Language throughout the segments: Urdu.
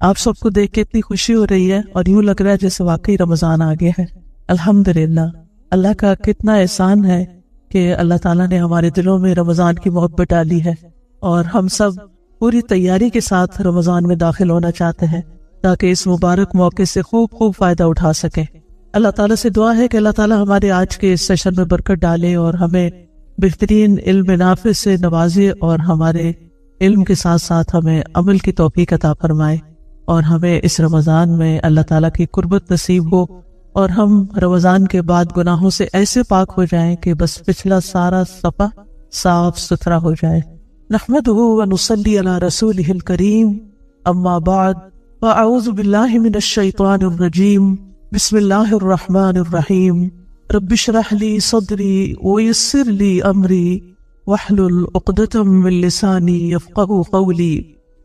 آپ سب کو دیکھ کے اتنی خوشی ہو رہی ہے اور یوں لگ رہا ہے جیسے واقعی رمضان آ گیا ہے۔ الحمدللہ، اللہ کا کتنا احسان ہے کہ اللہ تعالیٰ نے ہمارے دلوں میں رمضان کی محبت ڈالی ہے، اور ہم سب پوری تیاری کے ساتھ رمضان میں داخل ہونا چاہتے ہیں تاکہ اس مبارک موقع سے خوب فائدہ اٹھا سکیں۔ اللہ تعالیٰ سے دعا ہے کہ اللہ تعالیٰ ہمارے آج کے اس سیشن میں برکت ڈالے اور ہمیں بہترین علم نافع سے نوازے، اور ہمارے علم کے ساتھ ساتھ ہمیں عمل کی توفیق عطا فرمائے، اور ہمیں اس رمضان میں اللہ تعالیٰ کی قربت نصیب ہو، اور ہم رمضان کے بعد گناہوں سے ایسے پاک ہو جائیں کہ بس پچھلا سارا صفحہ صاف ستھرا ہو جائے۔ نحمدہ ونصلی علی رسولہ الکریم، اما بعد، فاعوذ باللہ من الشیطان الرجیم، بسم اللہ الرحمن الرحیم، رب اشرح لی صدری ویسر لی امری واحلل عقدۃ من لسانی یفقہوا قولی۔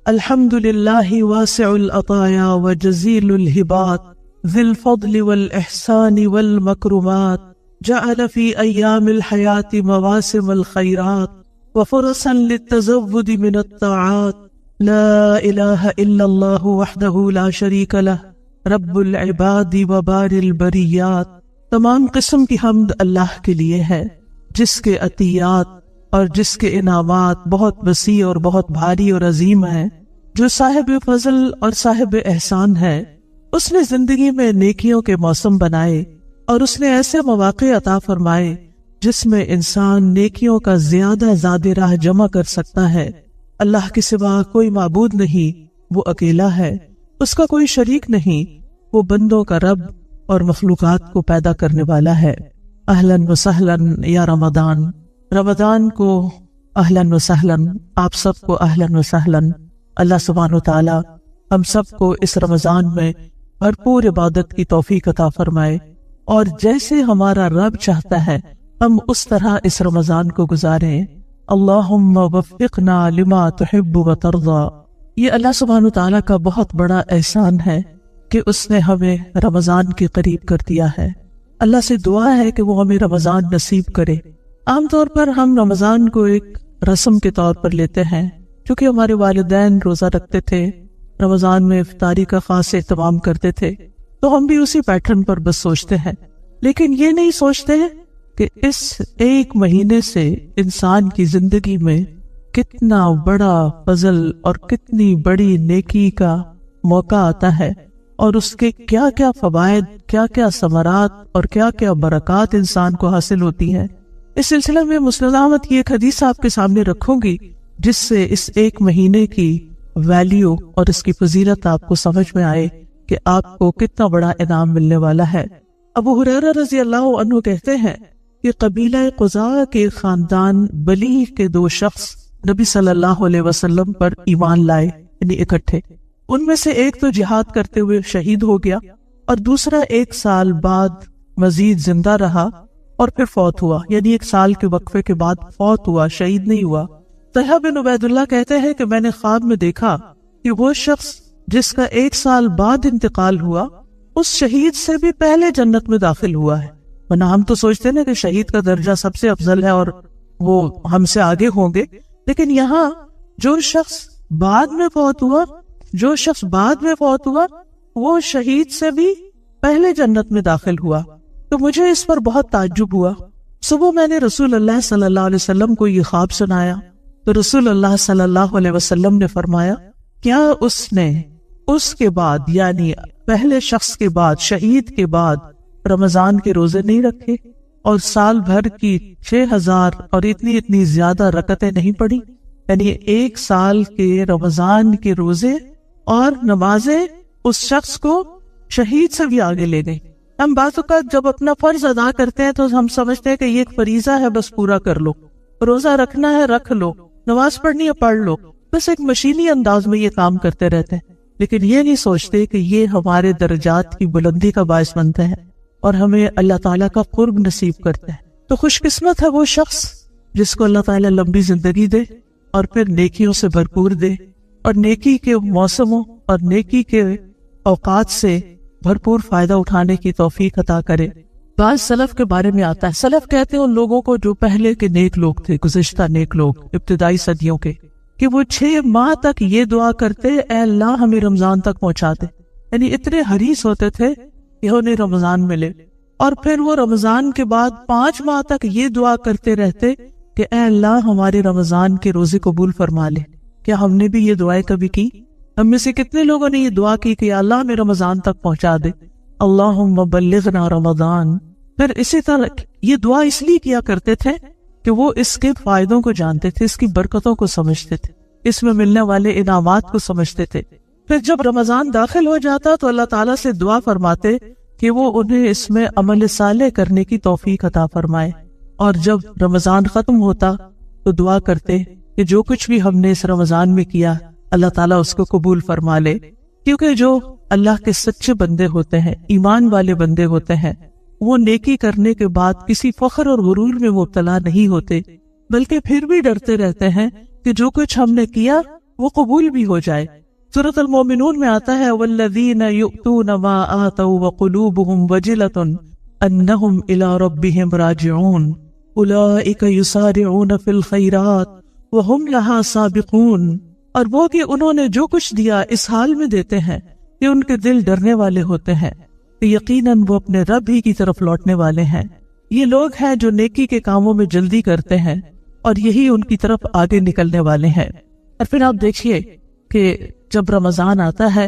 الحمد للہ واسع العطایا وجزیل الہبات، ذی الفضل والاحسان والمکرمات، جعل فی ایام الحیاة مواسم الخیرات وفرصا للتزود من الطاعات، لا الہ الا اللہ وحدہ لا شریک لہ، رب العباد وبار البریات۔ تمام قسم کی حمد اللہ کے لیے ہے، جس کے عطیات اور جس کے انعامات بہت وسیع اور بہت بھاری اور عظیم ہیں، جو صاحب فضل اور صاحب احسان ہے۔ اس نے زندگی میں نیکیوں کے موسم بنائے، اور اس نے ایسے مواقع عطا فرمائے جس میں انسان نیکیوں کا زیادہ راہ جمع کر سکتا ہے۔ اللہ کے سوا کوئی معبود نہیں، وہ اکیلا ہے، اس کا کوئی شریک نہیں، وہ بندوں کا رب اور مخلوقات کو پیدا کرنے والا ہے۔ اہلاً و سہلاً یا رمضان، رمضان کو اہلاً و سہلاً، آپ سب کو اہلاً و سہلاً۔ اللہ سبحانہ و تعالی ہم سب کو اس رمضان میں بھرپور عبادت کی توفیق عطا فرمائے، اور جیسے ہمارا رب چاہتا ہے ہم اس طرح اس رمضان کو گزاریں۔ اللہم وفقنا لما تحب و ترضا۔ یہ اللہ سبحانہ تعالیٰ کا بہت بڑا احسان ہے کہ اس نے ہمیں رمضان کے قریب کر دیا ہے۔ اللہ سے دعا ہے کہ وہ ہمیں رمضان نصیب کرے۔ عام طور پر ہم رمضان کو ایک رسم کے طور پر لیتے ہیں، کیونکہ ہمارے والدین روزہ رکھتے تھے، رمضان میں افطاری کا خاص اہتمام کرتے تھے، تو ہم بھی اسی پیٹرن پر بس سوچتے ہیں، لیکن یہ نہیں سوچتے کہ اس ایک مہینے سے انسان کی زندگی میں کتنا بڑا فضل اور کتنی بڑی نیکی کا موقع آتا ہے، اور اس کے کیا کیا فوائد، کیا کیا ثمرات اور کیا کیا برکات انسان کو حاصل ہوتی ہیں۔ اس سلسلے میں مسند احمد کی ایک حدیث آپ کے سامنے رکھوں گی، جس سے اس ایک مہینے کی ویلیو اور اس کی فضیلت آپ کو سمجھ میں آئے کہ آپ کو کتنا بڑا انعام ملنے والا ہے۔ ابو ہریرہ رضی اللہ عنہ کہتے ہیں کہ قبیلہ قزاع کے خاندان بلی کے 2 شخص نبی صلی اللہ علیہ وسلم پر ایمان لائے، یعنی اکٹھے۔ ان میں سے ایک تو جہاد کرتے ہوئے شہید ہو گیا، اور دوسرا 1 سال بعد مزید زندہ رہا اور پھر فوت ہوا، یعنی 1 سال کے وقفے کے بعد فوت ہوا، شہید نہیں ہوا۔ طلحہ بن عبید اللہ کہتے ہیں کہ میں نے خواب میں دیکھا کہ وہ شخص جس کا 1 سال بعد انتقال ہوا، اس شہید سے بھی پہلے جنت میں داخل ہوا ہے۔ ورنہ ہم تو سوچتے ہیں کہ شہید کا درجہ سب سے افضل ہے اور وہ ہم سے آگے ہوں گے، لیکن یہاں جو شخص بعد میں فوت ہوا وہ شہید سے بھی پہلے جنت میں داخل ہوا۔ تو مجھے اس پر بہت تعجب ہوا۔ صبح میں نے رسول اللہ صلی اللہ علیہ وسلم کو یہ خواب سنایا، تو رسول اللہ صلی اللہ علیہ وسلم نے فرمایا، کیا اس نے اس کے بعد، یعنی پہلے شخص کے بعد، شہید کے بعد رمضان کے روزے نہیں رکھے اور سال بھر کی 6000 اور اتنی زیادہ رکعتیں نہیں پڑھی؟ یعنی 1 سال کے رمضان کے روزے اور نمازیں اس شخص کو شہید سے بھی آگے لے گئی۔ ہم بعض اوقات جب اپنا فرض ادا کرتے ہیں تو ہم سمجھتے ہیں کہ یہ ایک فریضہ ہے، بس پورا کر لو، روزہ رکھنا ہے رکھ لو، نماز پڑھنی ہے پڑھ لو، بس ایک مشینی انداز میں یہ کام کرتے رہتے ہیں، لیکن یہ نہیں سوچتے کہ یہ ہمارے درجات کی بلندی کا باعث بنتے ہیں اور ہمیں اللہ تعالیٰ کا قرب نصیب کرتے ہیں۔ تو خوش قسمت ہے وہ شخص جس کو اللہ تعالیٰ لمبی زندگی دے اور پھر نیکیوں سے بھرپور دے، اور نیکی کے موسموں اور نیکی کے اوقات سے بھرپور فائدہ اٹھانے کی توفیق عطا کرے۔ بعض سلف کے بارے میں آتا ہے، سلف کہتے ہیں ان لوگوں کو جو پہلے کے نیک لوگ تھے، گزشتہ نیک لوگ، ابتدائی صدیوں کے، کہ وہ 6 ماہ تک یہ دعا کرتے اے اللہ ہمیں رمضان تک پہنچا دے، یعنی اتنے حریص ہوتے تھے کہ انہیں رمضان ملے. اور پھر وہ رمضان کے بعد 5 ماہ تک یہ دعا کرتے رہتے کہ اے اللہ ہمارے رمضان کے روزے قبول فرما لے. کیا ہم نے بھی یہ دعائیں کبھی کی؟ ہم میں سے کتنے لوگوں نے یہ دعا کی کہ اللہ ہمیں رمضان تک پہنچا دے، اللہم بلغنا رمضان. پھر اسی طرح یہ دعا اس لیے کیا کرتے تھے کہ وہ اس کے فائدوں کو جانتے تھے، اس کی برکتوں کو سمجھتے تھے، اس میں ملنے والے انعامات کو سمجھتے تھے. پھر جب رمضان داخل ہو جاتا تو اللہ تعالیٰ سے دعا فرماتے کہ وہ انہیں اس میں عمل صالح کرنے کی توفیق عطا فرمائے. اور جب رمضان ختم ہوتا تو دعا کرتے کہ جو کچھ بھی ہم نے اس رمضان میں کیا اللہ تعالیٰ اس کو قبول فرما لے. کیونکہ جو اللہ کے سچے بندے ہوتے ہیں، ایمان والے بندے ہوتے ہیں، وہ نیکی کرنے کے بعد کسی فخر اور غرور میں مبتلا نہیں ہوتے، بلکہ پھر بھی ڈرتے رہتے ہیں کہ جو کچھ ہم نے کیا وہ قبول بھی ہو جائے. سورۃ المومنون میں آتا ہے والذین یؤتون ما آتوا وقلوبهم وجلة انہم الی ربہم راجعون اولئک یسارعون فی الخیرات وہم لہا سابقون. اور وہ کہ انہوں نے جو کچھ دیا اس حال میں دیتے ہیں کہ ان کے دل ڈرنے والے ہوتے ہیں کہ یقیناً وہ اپنے رب ہی کی طرف لوٹنے والے ہیں. یہ لوگ ہیں جو نیکی کے کاموں میں جلدی کرتے ہیں اور یہی ان کی طرف آگے نکلنے والے ہیں. اور پھر آپ دیکھیے کہ جب رمضان آتا ہے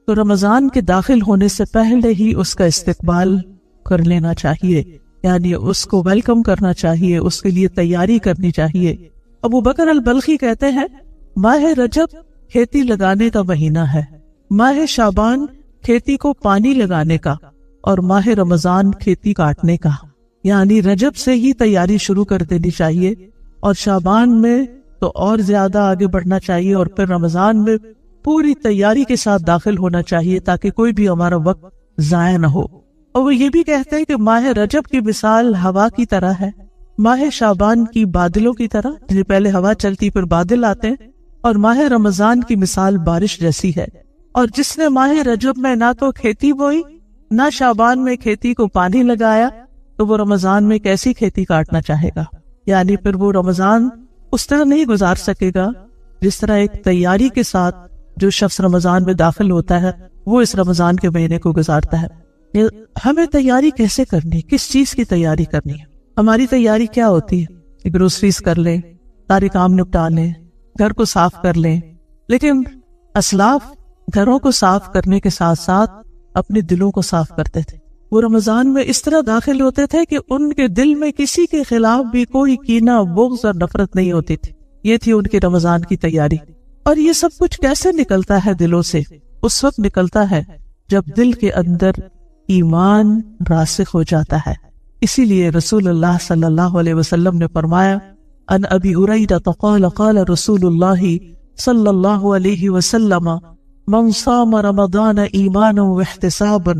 تو رمضان کے داخل ہونے سے پہلے ہی اس کا استقبال کر لینا چاہیے، یعنی اس کو ویلکم کرنا چاہیے، اس کے لیے تیاری کرنی چاہیے. ابو بکر البلخی کہتے ہیں ماہ رجب کھیتی لگانے کا مہینہ ہے، ماہ شعبان کھیتی کو پانی لگانے کا، اور ماہ رمضان کھیتی کاٹنے کا. یعنی رجب سے ہی تیاری شروع کر دینی چاہیے اور شعبان میں تو اور زیادہ آگے بڑھنا چاہیے، اور پھر رمضان میں پوری تیاری کے ساتھ داخل ہونا چاہیے تاکہ کوئی بھی ہمارا وقت ضائع نہ ہو. اور وہ یہ بھی کہتے ہیں کہ ماہ رجب کی مثال ہوا کی طرح ہے، ماہ شعبان کی بادلوں کی طرح، جنہیں پہلے ہوا چلتی پھر بادل آتے ہیں، اور ماہ رمضان کی مثال بارش جیسی ہے. اور جس نے ماہ رجب میں نہ تو کھیتی بوئی نہ شعبان میں کھیتی کو پانی لگایا تو وہ رمضان میں کیسی کھیتی کاٹنا چاہے گا؟ یعنی پھر وہ رمضان اس طرح نہیں گزار سکے گا جس طرح ایک تیاری کے ساتھ جو شخص رمضان میں داخل ہوتا ہے وہ اس رمضان کے مہینے کو گزارتا ہے. ہمیں تیاری کیسے کرنی، کس چیز کی تیاری کرنی ہے؟ ہماری تیاری کیا ہوتی ہے؟ گروسریز کر لیں، سارے کام نپٹا لیں، گھر کو صاف کر لیں. لیکن اسلاف گھروں کو صاف کرنے کے ساتھ ساتھ اپنے دلوں کو صاف کرتے تھے. وہ رمضان میں اس طرح داخل ہوتے تھے کہ ان کے دل میں کسی کے خلاف بھی کوئی کینہ، بغض اور نفرت نہیں ہوتی تھی. یہ تھی ان کے رمضان کی تیاری. اور یہ سب کچھ کیسے نکلتا ہے دلوں سے؟ اس وقت نکلتا ہے جب دل کے اندر ایمان راسخ ہو جاتا ہے. اسی لیے رسول اللہ صلی اللہ علیہ وسلم نے فرمایا ان ابی ہریرہ قال قال رسول اللہ صلی اللہ علیہ وسلم من صام رمضان ایمانا واحتسابا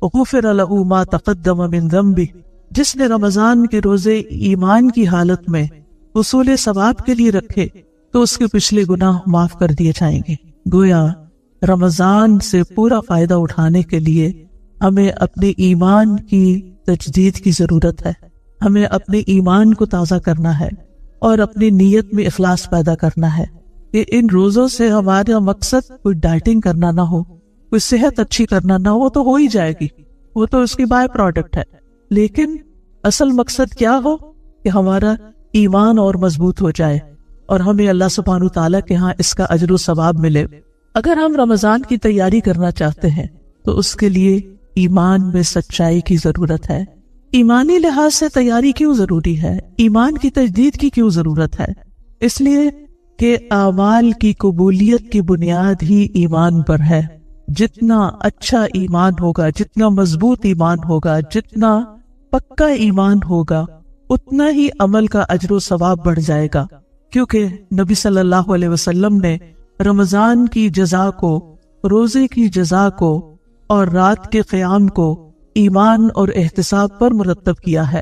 غفر له ما تقدم من ذنبه. جس نے رمضان کے روزے ایمان کی حالت میں حصول ثواب کے لیے رکھے تو اس کے پچھلے گناہ معاف کر دیے جائیں گے. گویا رمضان سے پورا فائدہ اٹھانے کے لیے ہمیں اپنے ایمان کی تجدید کی ضرورت ہے. ہمیں اپنے ایمان کو تازہ کرنا ہے اور اپنی نیت میں اخلاص پیدا کرنا ہے کہ ان روزوں سے ہمارا مقصد کوئی ڈائٹنگ کرنا نہ ہو، کوئی صحت اچھی کرنا نہ ہو، تو ہو ہی جائے گی، وہ تو اس کی بائی پروڈکٹ ہے. لیکن اصل مقصد کیا ہو کہ ہمارا ایمان اور مضبوط ہو جائے اور ہمیں اللہ سبحانہ تعالیٰ کے ہاں اس کا اجر و ثواب ملے. اگر ہم رمضان کی تیاری کرنا چاہتے ہیں تو اس کے لیے ایمان میں سچائی کی ضرورت ہے. ایمانی لحاظ سے تیاری کیوں ضروری ہے؟ ایمان کی تجدید کی کیوں ضرورت ہے؟ اس لیے کہ اعمال کی قبولیت کی بنیاد ہی ایمان پر ہے. جتنا اچھا ایمان ہوگا، جتنا مضبوط ایمان ہوگا، جتنا پکا ایمان ہوگا، اتنا ہی عمل کا اجر و ثواب بڑھ جائے گا. کیونکہ نبی صلی اللہ علیہ وسلم نے رمضان کی جزا کو، روزے کی جزا کو اور رات کے قیام کو ایمان اور احتساب پر مرتب کیا ہے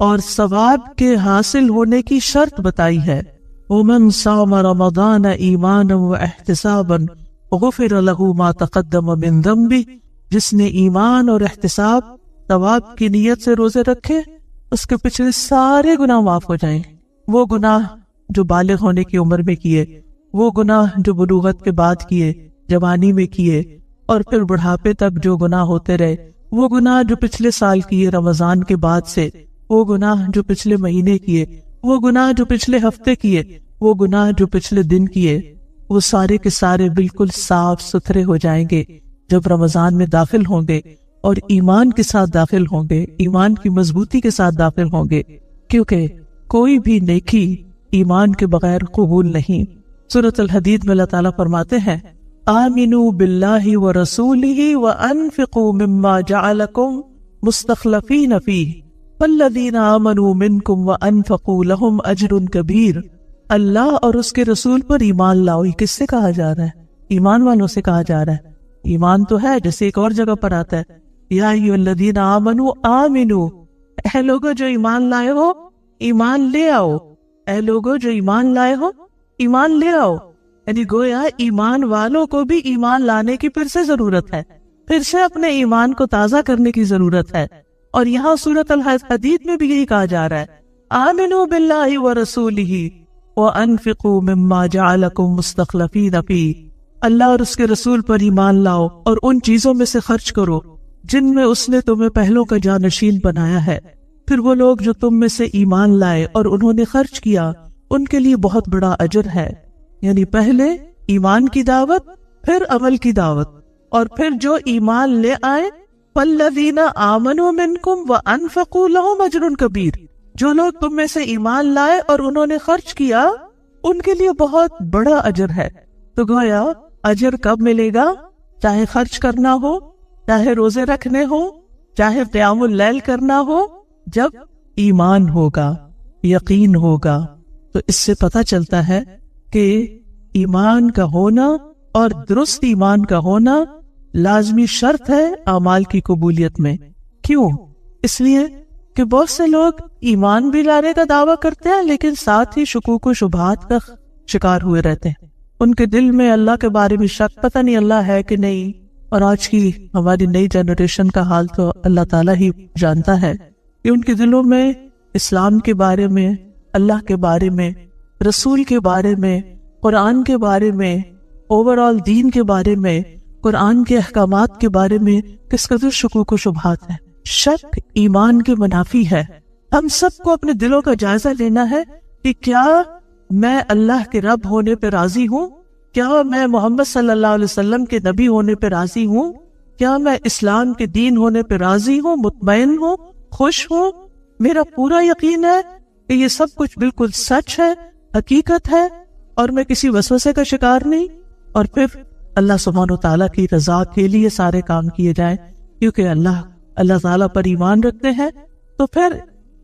اور ثواب کے حاصل ہونے کی شرط بتائی ہے. وَمَنْ صَامَ رَمَضَانَ إِيمَانًا وَاحْتِسَابًا غُفِرَ لَهُ مَا تَقَدَّمَ مِنْ ذَنْبِهِ. جس نے ایمان اور احتساب ثواب کی نیت سے روزے رکھے اس کے پچھلے سارے گناہ معاف ہو جائیں. وہ گناہ جو بالغ ہونے کی عمر میں کیے، وہ گناہ جو بلوغت کے بعد کیے، جوانی میں کیے، اور پھر بڑھاپے تک جو گناہ ہوتے رہے، وہ گناہ جو پچھلے سال کیے رمضان کے بعد سے، وہ گناہ جو پچھلے مہینے کیے، وہ گناہ جو پچھلے ہفتے کیے، وہ گناہ جو پچھلے دن کیے، وہ سارے کے سارے بالکل صاف ستھرے ہو جائیں گے جب رمضان میں داخل ہوں گے، اور ایمان کے ساتھ داخل ہوں گے، ایمان کی مضبوطی کے ساتھ داخل ہوں گے، کیونکہ کوئی بھی نیکی ایمان کے بغیر قبول نہیں۔ سورۃ الحدید میں اللہ تعالیٰ فرماتے ہیں آمنوا باللہ ورسولہ وانفقوا مما جعلکم مستخلفین فیہ والذین آمنوا منکم وانفقوا لہم اجر کبیر۔ اللہ اور اس کے رسول پر ایمان لاؤ، یہ کس سے کہا جا رہا ہے؟ ایمان والوں سے کہا جا رہا ہے۔ ایمان تو ہے، جیسے ایک اور جگہ پر آتا ہے یا ایھا الذین آمنوا آمنوا، اے لوگو جو ایمان لائے ہو ایمان لے آؤ، اے لوگو جو ایمان لائے ہو ایمان لے آؤ۔ یعنی گویا ایمان والوں کو بھی ایمان لانے کی پھر سے ضرورت ہے، پھر سے اپنے ایمان کو تازہ کرنے کی ضرورت ہے۔ اور یہاں سورۃ الحدید میں بھی یہی کہا جا رہا ہے آمنوا باللہ ورسولہ وانفقوا مما جعلکم مستخلفین فیہ، اللہ اور اس کے رسول پر ایمان لاؤ اور ان چیزوں میں سے خرچ کرو جن میں اس نے تمہیں پہلوں کا جانشین بنایا ہے۔ پھر وہ لوگ جو تم میں سے ایمان لائے اور انہوں نے خرچ کیا، ان کے لیے بہت بڑا اجر ہے۔ یعنی پہلے ایمان کی دعوت، پھر عمل کی دعوت، اور پھر جو ایمان لے آئے فالذین آمنوا منکم وانفقوا لہم اجر کبیر، جو لوگ تم میں سے ایمان لائے اور انہوں نے خرچ کیا، ان کے لیے بہت بڑا اجر ہے۔ تو گویا اجر کب ملے گا؟ چاہے خرچ کرنا ہو، چاہے روزے رکھنے ہو، چاہے قیام اللیل کرنا ہو، جب ایمان ہوگا، یقین ہوگا۔ تو اس سے پتہ چلتا ہے کہ ایمان کا ہونا اور درست ایمان کا ہونا لازمی شرط ہے اعمال کی قبولیت میں۔ کیوں؟ اس لیے کہ بہت سے لوگ ایمان بھی لانے کا دعویٰ کرتے ہیں لیکن ساتھ ہی شکوک و شبہات کا شکار ہوئے رہتے ہیں۔ ان کے دل میں اللہ کے بارے میں شک، پتہ نہیں اللہ ہے کہ نہیں۔ اور آج کی ہماری نئی جنریشن کا حال تو اللہ تعالیٰ ہی جانتا ہے کہ ان کے دلوں میں اسلام کے بارے میں، اللہ کے بارے میں، رسول کے بارے میں، قرآن کے بارے میں، اوور آل دین کے بارے میں، قرآن کے احکامات کے بارے میں کس قدر شکوک و شبہات ہے۔ شک ایمان کے منافی ہے۔ ہم سب کو اپنے دلوں کا جائزہ لینا ہے کہ کیا میں اللہ کے رب ہونے پہ راضی ہوں؟ کیا میں محمد صلی اللہ علیہ وسلم کے نبی ہونے پہ راضی ہوں؟ کیا میں اسلام کے دین ہونے پہ راضی ہوں، مطمئن ہوں، خوش ہوں؟ میرا پورا یقین ہے کہ یہ سب کچھ بالکل سچ ہے، حقیقت ہے، اور میں کسی وسوسے کا شکار نہیں۔ اور پھر اللہ سبحانہ وتعالیٰ کی رضا کے لیے سارے کام کیے جائیں، کیونکہ اللہ تعالیٰ پر ایمان رکھتے ہیں تو پھر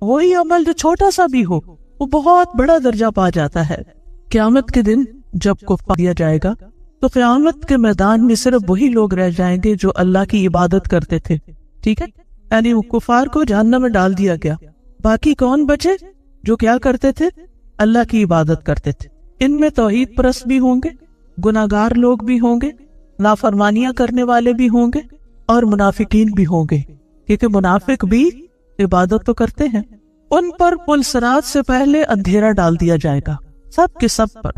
وہی عمل جو چھوٹا سا بھی ہو وہ بہت بڑا درجہ پا جاتا ہے۔ قیامت کے دن جب کفار دیا جائے گا تو قیامت کے میدان میں صرف وہی لوگ رہ جائیں گے جو اللہ کی عبادت کرتے تھے، ٹھیک ہے؟ یعنی وہ کفار کو جہنم میں ڈال دیا گیا، باقی کون بچے؟ جو کیا کرتے تھے؟ اللہ کی عبادت کرتے تھے۔ ان میں توحید پرست بھی ہوں گے، گناہگار لوگ بھی ہوں گے، نافرمانیاں کرنے والے بھی ہوں گے، اور منافقین بھی ہوں گے، کیونکہ منافق بھی عبادت تو کرتے ہیں۔ ان پر پل صراط سے پہلے اندھیرا ڈال دیا جائے گا، سب کے سب پر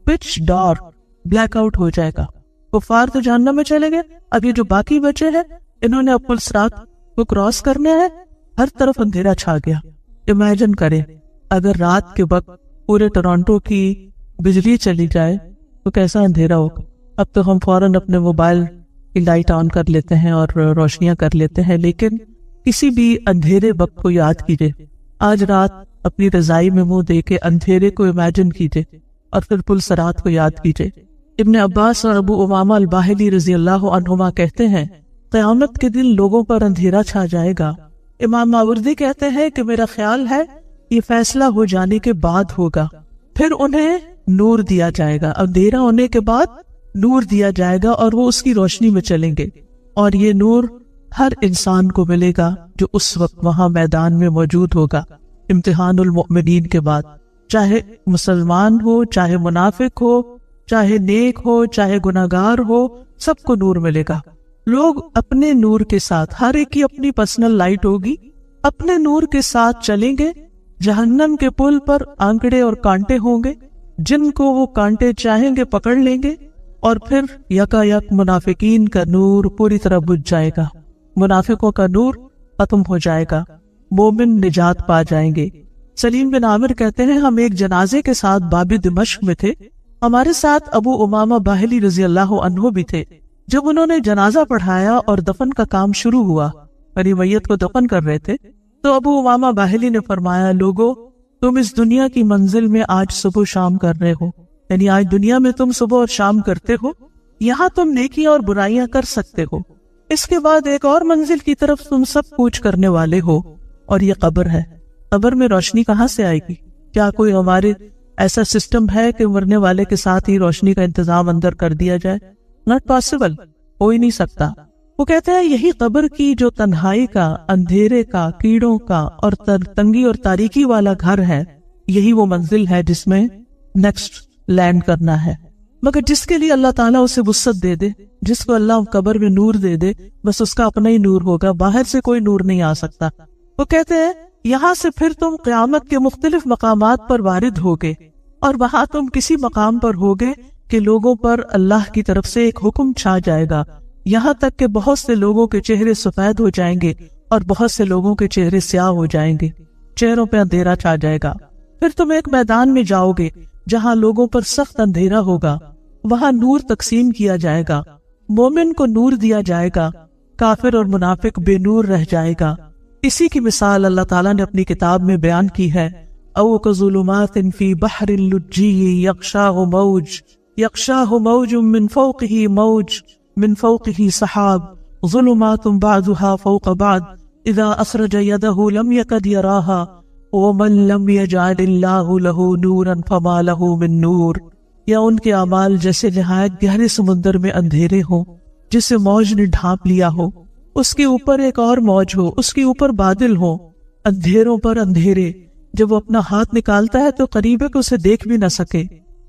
پچ ڈارک، بلیک آؤٹ ہو جائے گا۔ کفار تو جہنم میں چلے گئے، اب یہ جو باقی بچے ہیں انہوں نے اب پل صراط کو کراس کرنے ہے، ہر طرف اندھیرا چھا گیا۔ امیجن کریں اگر رات کے وقت پورے ٹورانٹو کی بجلی چلی جائے تو کیسا اندھیرا ہوگا۔ اب تو ہم فوراً اپنے موبائل کی لائٹ آن کر لیتے ہیں اور روشنیاں کر لیتے ہیں، لیکن کسی بھی اندھیرے وقت کو یاد کیجئے، آج رات اپنی رضائی میں منہ دے کے اندھیرے کو امیجن کیجئے اور پھر پل صراط کو یاد کیجئے۔ ابن عباس اور ابو امامہ الباہلی رضی اللہ عنہما کہتے ہیں قیامت کے دن لوگوں پر اندھیرا چھا جائے گا۔ امام ماوردی کہتے ہیں کہ میرا خیال ہے یہ فیصلہ ہو جانے کے بعد ہوگا، پھر انہیں نور دیا جائے گا، اندھیرا ہونے کے بعد نور دیا جائے گا اور وہ اس کی روشنی میں چلیں گے، اور یہ نور ہر انسان کو ملے گا جو اس وقت وہاں میدان میں موجود ہوگا۔ امتحان المؤمنین کے بعد چاہے مسلمان ہو، چاہے منافق ہو، چاہے نیک ہو، چاہے گناہگار ہو، سب کو نور ملے گا۔ لوگ اپنے نور کے ساتھ، ہر ایک کی اپنی پرسنل لائٹ ہوگی، اپنے نور کے ساتھ چلیں گے۔ جہنم کے پل پر آنکڑے اور کانٹے ہوں گے، جن کو وہ کانٹے چاہیں گے پکڑ لیں گے، اور پھر یکا یک منافقین کا نور پوری طرح بجھ جائے گا، منافقوں کا نور ختم ہو جائے گا، مومن نجات پا جائیں گے۔ سلیم بن عامر کہتے ہیں ہم ایک جنازے کے ساتھ باب دمشق میں تھے، ہمارے ساتھ ابو امامہ باہلی رضی اللہ عنہ بھی تھے۔ جب انہوں نے جنازہ پڑھایا اور دفن کا کام شروع ہوا، یعنی میت کو دفن کر رہے تھے، تو ابو امامہ باہلی نے فرمایا، لوگو تم اس دنیا کی منزل میں آج صبح شام کر رہے ہو، یعنی آج دنیا میں تم صبح اور شام کرتے ہو، یہاں تم نیکیاں اور برائیاں کر سکتے ہو، اس کے بعد ایک اور منزل کی طرف تم سب کوچ کرنے والے ہو، اور یہ قبر ہے۔ قبر میں روشنی کہاں سے آئے گی؟ کیا کوئی ہمارے ایسا سسٹم ہے کہ مرنے والے کے ساتھ ہی روشنی کا انتظام اندر کر دیا جائے؟ ناٹ پاسبل، ہو ہی نہیں سکتا۔ وہ کہتے ہیں یہی قبر کی جو تنہائی کا، اندھیرے کا، کیڑوں کا اور تنگی اور تاریکی والا گھر ہے، یہی وہ منزل ہے جس میں نیکسٹ لینڈ کرنا ہے۔ مگر جس کے لیے اللہ تعالیٰ اسے وسعت دے دے، جس کو اللہ قبر میں نور دے دے، بس اس کا اپنا ہی نور ہوگا، باہر سے کوئی نور نہیں آ سکتا۔ وہ کہتے ہیں یہاں سے پھر تم قیامت کے مختلف مقامات پر وارد ہوگے، اور وہاں تم کسی مقام پر ہوگے کہ لوگوں پر اللہ کی طرف سے ایک حکم چھا جائے گا، یہاں تک کہ بہت سے لوگوں کے چہرے سفید ہو جائیں گے اور بہت سے لوگوں کے چہرے سیاہ ہو جائیں گے، چہروں پہ اندھیرا چھا جائے گا۔ پھر تم ایک میدان میں جاؤ گے جہاں لوگوں پر سخت اندھیرا ہوگا، وہاں نور تقسیم کیا جائے گا، مومن کو نور دیا جائے گا، کافر اور منافق بے نور رہ جائے گا۔ اسی کی مثال اللہ تعالیٰ نے اپنی کتاب میں بیان کی ہے، او کظلمات فی بحر اللجی یغشاہ موج من فوقہ موج من فوقہ سحاب ظلمات بعضها فوق بعض اذا اخرج یدہ لم یکد یراہا ومن لم یجعل اللہ لہ نورا فما لہ من نور۔ یا ان کے اعمال جیسے نہایت گہرے سمندر میں اندھیرے ہوں جسے موج نے ڈھانپ لیا ہو، اس کے اوپر ایک اور موج ہو، اس کے اوپر بادل ہو، اندھیروں پر اندھیرے، جب وہ اپنا ہاتھ نکالتا ہے تو قریب ہے کہ اسے دیکھ بھی نہ سکے،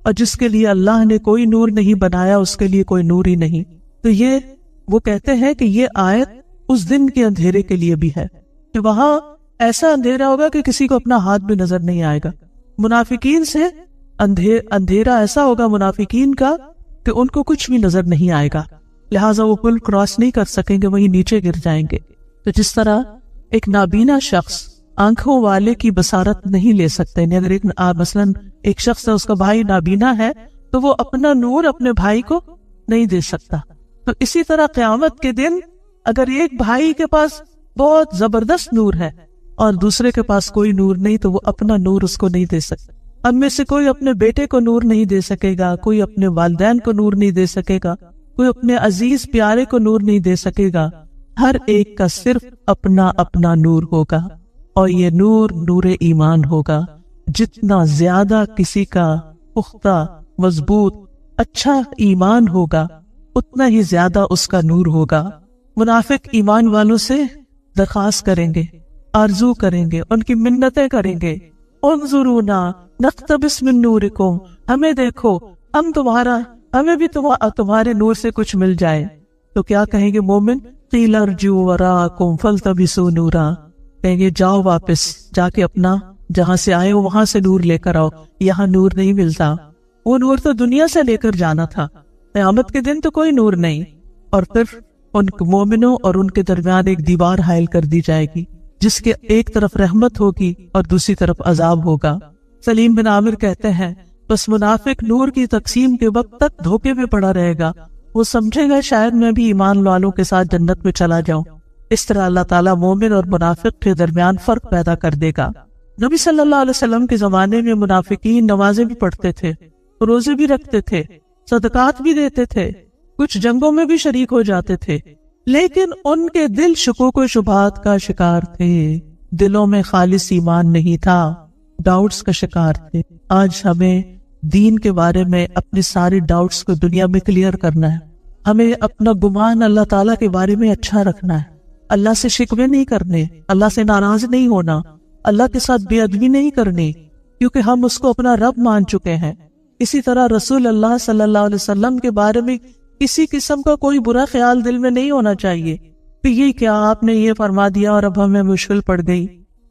اور جس کے لیے اللہ نے کوئی نور نہیں بنایا اس کے لیے کوئی نور ہی نہیں۔ تو یہ وہ کہتے ہیں کہ یہ آیت اس دن کے اندھیرے کے لیے بھی ہے کہ وہاں ایسا اندھیرا ہوگا کہ کسی کو اپنا ہاتھ بھی نظر نہیں آئے گا۔ منافقین سے اندھیرا ایسا ہوگا منافقین کا کہ ان کو کچھ بھی نظر نہیں آئے گا، لہٰذا وہ پل کراس نہیں کر سکیں گے، وہیں نیچے گر جائیں گے۔ تو جس طرح ایک نابینا شخص آنکھوں والے کی بصارت نہیں لے سکتے، اگر مثلاً ایک شخص ہے، اس کا بھائی نابینا ہے تو وہ اپنا نور اپنے بھائی کو نہیں دے سکتا۔ تو اسی طرح قیامت کے دن اگر ایک بھائی کے پاس بہت زبردست نور ہے اور دوسرے کے پاس کوئی نور نہیں تو وہ اپنا نور اس کو نہیں دے سکتا۔ ہم میں سے کوئی اپنے بیٹے کو نور نہیں دے سکے گا، کوئی اپنے والدین کو نور نہیں دے سکے گا، کوئی اپنے عزیز پیارے کو نور نہیں دے سکے گا، ہر ایک کا صرف اپنا اپنا نور ہوگا، اور یہ نور نور ایمان ہوگا۔ جتنا زیادہ کسی کا پختہ، مضبوط، اچھا ایمان ہوگا اتنا ہی زیادہ اس کا نور ہوگا۔ منافق ایمان والوں سے درخواست کریں گے، آرزو کریں گے، ان کی منتیں کریں گے، انظرونا نقتبس من نورکم، ہمیں دیکھو، ہمیں بھی تمہارے نور سے کچھ مل جائے۔ تو کیا کہیں گے مومن؟ قیل ارجعوا وراءکم فالتمسوا نورا، کہیں گے جاؤ واپس، جا کے اپنا جہاں سے آئے ہو وہاں سے نور لے کر آؤ، یہاں نور نہیں ملتا۔ وہ نور تو دنیا سے لے کر جانا تھا، قیامت کے دن تو کوئی نور نہیں۔ اور پھر ان مومنوں اور ان کے درمیان ایک دیوار حائل کر دی جائے گی جس کے ایک طرف رحمت ہوگی اور دوسری طرف عذاب ہوگا۔ سلیم بن عامر کہتے ہیں بس منافق نور کی تقسیم کے وقت تک دھوکے میں پڑا رہے گا، وہ سمجھے گا شاید میں بھی ایمان والوں کے ساتھ جنت میں چلا جاؤں۔ اس طرح اللہ تعالیٰ مومن اور منافق کے درمیان فرق پیدا کر دے گا۔ نبی صلی اللہ علیہ وسلم کے زمانے میں منافقین نمازیں بھی پڑھتے تھے، روزے بھی رکھتے تھے، صدقات بھی دیتے تھے، کچھ جنگوں میں بھی شریک ہو جاتے تھے، لیکن ان کے دل شکوک و شبہات کا شکار تھے، دلوں میں خالص ایمان نہیں تھا، ڈاؤٹس کا شکار تھے۔ آج ہمیں دین کے بارے میں اپنے سارے ڈاؤٹس کو دنیا میں کلیئر کرنا ہے، ہمیں اپنا گمان اللہ تعالیٰ کے بارے میں اچھا رکھنا ہے، اللہ سے شکوے نہیں کرنے، اللہ سے ناراض نہیں ہونا، اللہ کے ساتھ بے ادبی نہیں کرنی، کیونکہ ہم اس کو اپنا رب مان چکے ہیں۔ اسی طرح رسول اللہ صلی اللہ علیہ وسلم کے بارے میں کسی قسم کا کوئی برا خیال دل میں نہیں ہونا چاہیے کہ یہ کیا آپ نے یہ فرما دیا اور اب ہمیں مشکل پڑ گئی۔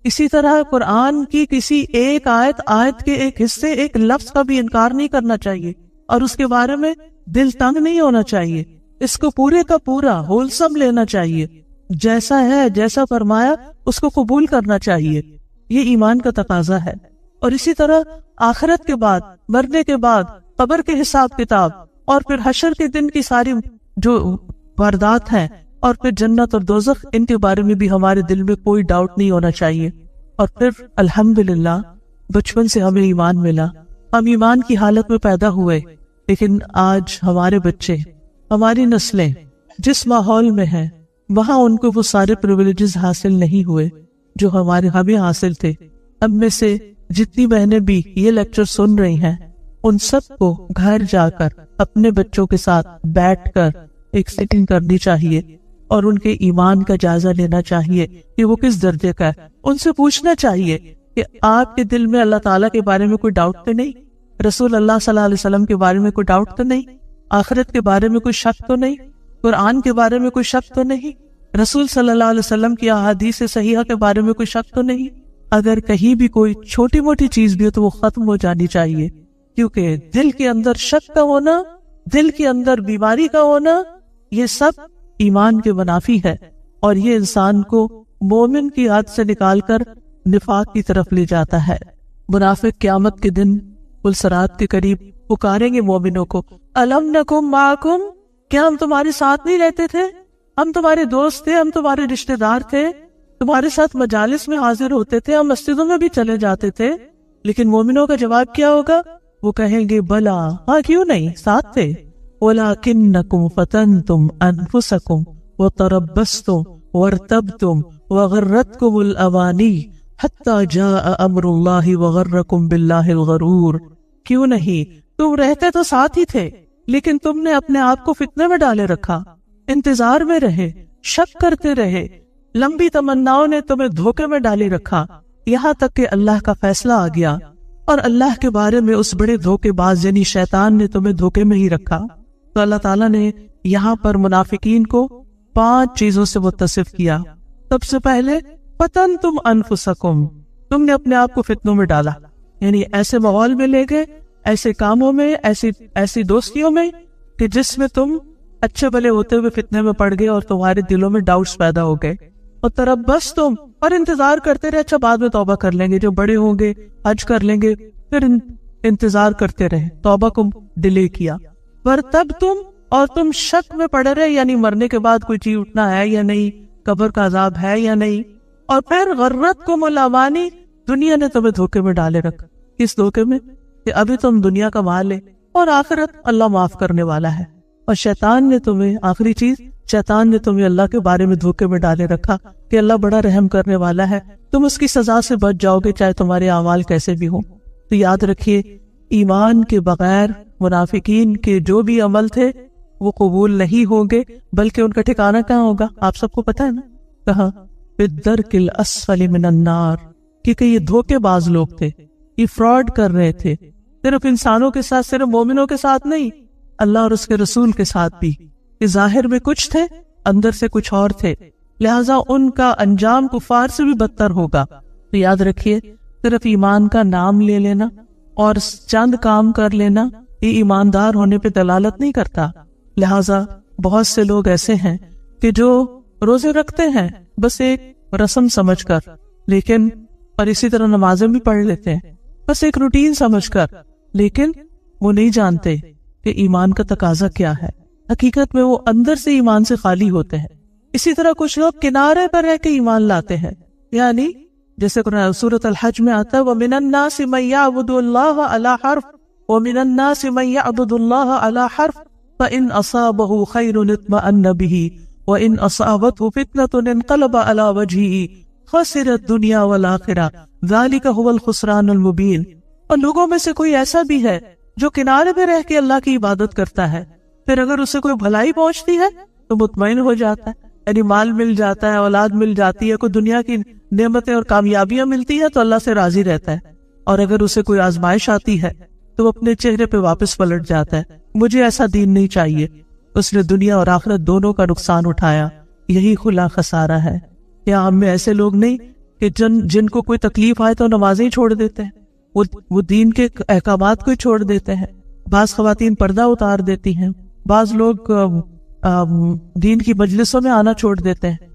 اسی طرح قرآن کی کسی ایک آیت کے ایک حصے، ایک لفظ کا بھی انکار نہیں کرنا چاہیے، اور اس کے بارے میں دل تنگ نہیں ہونا چاہیے، اس کو پورے کا پورا ہولسم لینا چاہیے، جیسا ہے جیسا فرمایا اس کو قبول کرنا چاہیے، یہ ایمان کا تقاضا ہے۔ اور اسی طرح آخرت کے بعد، مرنے کے بعد قبر کے حساب کتاب، اور پھر حشر کے دن کی ساری جو واردات ہیں، اور پھر جنت اور دوزخ، ان کے بارے میں بھی ہمارے دل میں کوئی ڈاؤٹ نہیں ہونا چاہیے۔ اور پھر الحمدللہ بچپن سے ہمیں ایمان ملا، ہم ایمان کی حالت میں پیدا ہوئے، لیکن آج ہمارے بچے، ہماری نسلیں جس ماحول میں ہیں، وہاں ان کو وہ سارے پریویلیجز حاصل نہیں ہوئے جو ہمیں حاصل تھے۔ اب میں سے جتنی بہنیں بھی یہ لیکچر سن رہی ہیں، ان سب کو گھر جا کر اپنے بچوں کے ساتھ بیٹھ کر ایک سیٹنگ کرنی چاہیے، اور ان کے ایمان کا جائزہ لینا چاہیے کہ وہ کس درجے کا ہے۔ ان سے پوچھنا چاہیے کہ آپ کے دل میں اللہ تعالیٰ کے بارے میں کوئی ڈاؤٹ تو نہیں، رسول اللہ صلی اللہ علیہ وسلم کے بارے میں کوئی ڈاؤٹ تو نہیں، آخرت کے بارے میں کوئی شک تو نہیں، قرآن کے بارے میں کوئی شک تو نہیں، رسول صلی اللہ علیہ وسلم کی احادیث صحیحہ کے بارے میں کوئی شک تو نہیں۔ اگر کہیں بھی کوئی چھوٹی موٹی چیز بھی ہو تو وہ ختم ہو جانی چاہیے، کیونکہ دل کے اندر شک کا ہونا، دل کے اندر بیماری کا ہونا، یہ سب ایمان کے منافی ہے، اور یہ انسان کو مومن کی حد سے نکال کر نفاق کی طرف لے جاتا ہے۔ منافق قیامت کے دن پلسرات کے قریب پکاریں گے مومنوں کو، الم نکم معکم، کیا ہم تمہارے ساتھ نہیں رہتے تھے؟ ہم تمہارے دوست تھے، ہم تمہارے رشتہ دار تھے، تمہارے ساتھ مجالس میں حاضر ہوتے تھے، ہم مسجدوں میں بھی چلے جاتے تھے۔ لیکن مومنوں کا جواب کیا ہوگا؟ وہ کہیں گے بلا، ہاں کیوں نہیں، ساتھ تھے۔ وَلَكِنَّكُمْ فَتَنْتُمْ أَنفُسَكُمْ وَتَرَبَّصْتُمْ وَارْتَبْتُمْ وَغَرَّتْكُمُ الْأَمَانِي حَتَّى جَاءَ أَمْرُ اللَّهِ وَغَرَّكُمْ بِاللَّهِ الْغَرُورُ، کیوں نہیں، تم رہتے تو ساتھ ہی تھے، لیکن تم نے اپنے آپ کو فتنے میں ڈالے رکھا، انتظار میں رہے، شک کرتے رہے، لمبی تمناؤں نے تمہیں دھوکے میں ڈالے رکھا، یہاں تک کہ اللہ کا فیصلہ آ گیا، اور اللہ کے بارے میں اس بڑے دھوکے باز یعنی شیطان نے تمہیں دھوکے میں ہی رکھا۔ تو اللہ تعالیٰ نے یہاں پر منافقین کو 5 چیزوں سے متصف کیا۔ سب سے پہلے فَتَنْتُمْ أَنفُسَكُمْ، تم نے اپنے آپ کو فتنوں میں ڈالا، یعنی ایسے ماحول میں لے گئے، ایسے کاموں میں، ایسی دوستیوں میں کہ جس میں تم اچھے بھلے ہوتے ہوئے فتنے میں پڑ گئے، اور تمہارے دلوں میں ڈاؤٹس پیدا ہو گئے، اور تربصتم، اور انتظار کرتے رہے، اچھا بعد میں توبہ کر لیں گے، جو بڑے ہوں گے حج کر لیں گے، پھر انتظار کرتے رہے، توبہ کو ڈیلے کیا۔ وارتبتم، اور تم شک میں پڑے رہے، یعنی مرنے کے بعد کوئی چیز اٹھنا ہے یا نہیں، قبر کا عذاب ہے یا نہیں، اور پھر غرتکم الامانی، دنیا نے تمہیں دھوکے میں ڈالے رکھا۔ کس دھوکے میں؟ کہ ابھی تم دنیا کا مال ہے، اور آخرت اللہ معاف کرنے والا ہے، اور شیطان نے تمہیں، آخری چیز، شیطان نے تمہیں اللہ کے بارے میں دھوکے میں ڈالے رکھا کہ اللہ بڑا رحم کرنے والا ہے، تم اس کی سزا سے بچ جاؤ گے چاہے تمہارے اعمال کیسے بھی ہوں۔ تو یاد رکھیے، ایمان کے بغیر منافقین کے جو بھی عمل تھے وہ قبول نہیں ہوں گے، بلکہ ان کا ٹھکانہ کہاں ہوگا؟ آپ سب کو پتہ ہے نا، کہاں؟ بالدرک الاسفل من النار، کیونکہ یہ دھوکے باز لوگ تھے، یہ فراڈ کر رہے تھے، صرف انسانوں کے ساتھ، صرف مومنوں کے ساتھ نہیں، اللہ اور اس کے رسول کے ساتھ بھی، کہ ظاہر میں کچھ تھے، اندر سے کچھ اور تھے، لہٰذا ان کا انجام کفار سے بھی بدتر ہوگا۔ تو یاد رکھیے، صرف ایمان کا نام لے لینا اور چند کام کر لینا یہ ایماندار ہونے پہ دلالت نہیں کرتا۔ لہٰذا بہت سے لوگ ایسے ہیں کہ جو روزے رکھتے ہیں بس ایک رسم سمجھ کر، لیکن اور اسی طرح نمازیں بھی پڑھ لیتے ہیں بس ایک روٹین سمجھ کر، لیکن وہ نہیں جانتے کہ ایمان کا تقاضا کیا ہے۔ حقیقت میں وہ اندر سے ایمان سے خالی ہوتے ہیں۔ اسی طرح کچھ لوگ کنارے پر رہ کے ایمان لاتے ہیں، یعنی جیسے قرآن سورۃ الحج میں آتا ہے وَمِنَ النَّاسِ مَن يَعْبُدُ اللَّهَ عَلَى حَرْفٍ وَمِنَ النَّاسِ مَن يَعْبُدُ اللَّهَ عَلَى حَرْفٍ فَإِنْ أَصَابَهُ خَيْرٌ اطْمَأَنَّ بِهِ وَإِنْ أَصَابَتْهُ فِتْنَةٌ انقلب عَلَى وَجْهِهِ خَسِرَ الدُّنْيَا وَالْآخِرَةَ ذَلِكَ هُوَ الْخُسْرَانُ الْمُبِينُ۔ اور لوگوں میں سے کوئی ایسا بھی ہے جو کنارے پہ رہ کے اللہ کی عبادت کرتا ہے، پھر اگر اسے کوئی بھلائی پہنچتی ہے تو مطمئن ہو جاتا ہے، یعنی مال مل جاتا ہے، اولاد مل جاتی ہے، کوئی دنیا کی نعمتیں اور کامیابیاں ملتی ہے تو اللہ سے راضی رہتا ہے، اور اگر اسے کوئی آزمائش آتی ہے تو وہ اپنے چہرے پہ واپس پلٹ جاتا ہے، مجھے ایسا دین نہیں چاہیے۔ اس نے دنیا اور آخرت دونوں کا نقصان اٹھایا، یہی خلا خسارہ ہے۔ یا ہم میں ایسے لوگ نہیں کہ جن کو کوئی تکلیف آئے تو نمازیں ہی چھوڑ دیتے ہیں، وہ دین کے احکامات کو ہی چھوڑ دیتے ہیں. بعض خواتین پردہ اتار دیتی ہیں، بعض لوگ دین کی مجلسوں میں آنا چھوڑ دیتے ہیں.